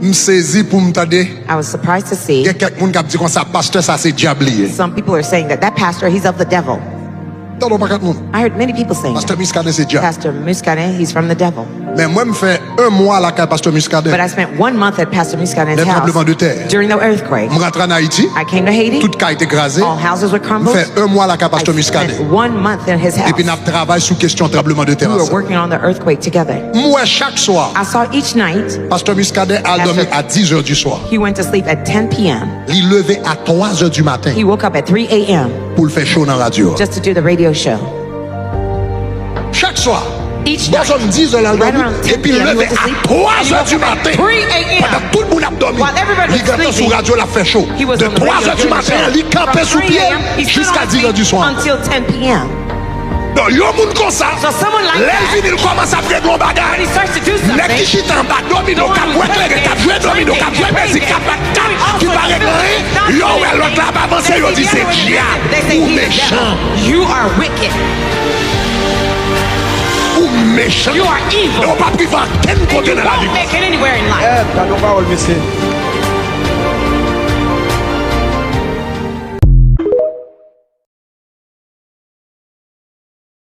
I was surprised to see some people are saying that pastor, he's of the devil. I heard many people saying Pasteur that. Muscaden, Pastor Muscaden, he's from the devil. Mais moi, je fais un mois à la casa Pasteur Muscaden. But I spent 1 month at Pastor Muscaden's Les tremblements de house terre. during the earthquake. Je rentre en Haïti. I came to Haiti. Tout cas était écrasé. All houses were Je crumbled. fais un mois à la casa I Pasteur Muscaden. spent 1 month in his house. Et puis, nous travaillons sur question tremblement de terre. We were working on the earthquake together. Moi, chaque soir, I saw each night Pasteur Muscaden a dormi à 10 heures du soir. he went to sleep at 10 p.m. Il levé à 3 heures du matin He woke up at 3 a.m. pour le faire chaud dans la radio. just to do the radio show. Chaque soir. Each night, Personne 10 heures là, right around et 10 puis il p.m. he levé went to sleep. à 3 And he heures woke du up at matin. 3 a.m. Pendant tout le monde a dormi. While everybody was Il était sleeping, sur radio, il a fait chaud. He was De on the 3 radio heures du doing the matin, show. il campait From sous 3 pied a.m., he stood jusqu'à on 10 heures du feet soir. until 10 p.m. Donc, il y a un monde comme ça. So someone like that, L'Elvin, il commence à faire gros when he bagages. starts to do Les qui something, chita en bas, domino, cap joué, cap joué, domino, cap joué, musique, cap qui paraît rien. Yo, ouais, l'autre là, va avancer, yo, dit c'est diable. they say Ou he's the méchant. devil. You are wicked. Ou méchant. You are evil. On va pas priver à quel côté You dans la won't vie. make it anywhere in life. T'as nos paroles, monsieur.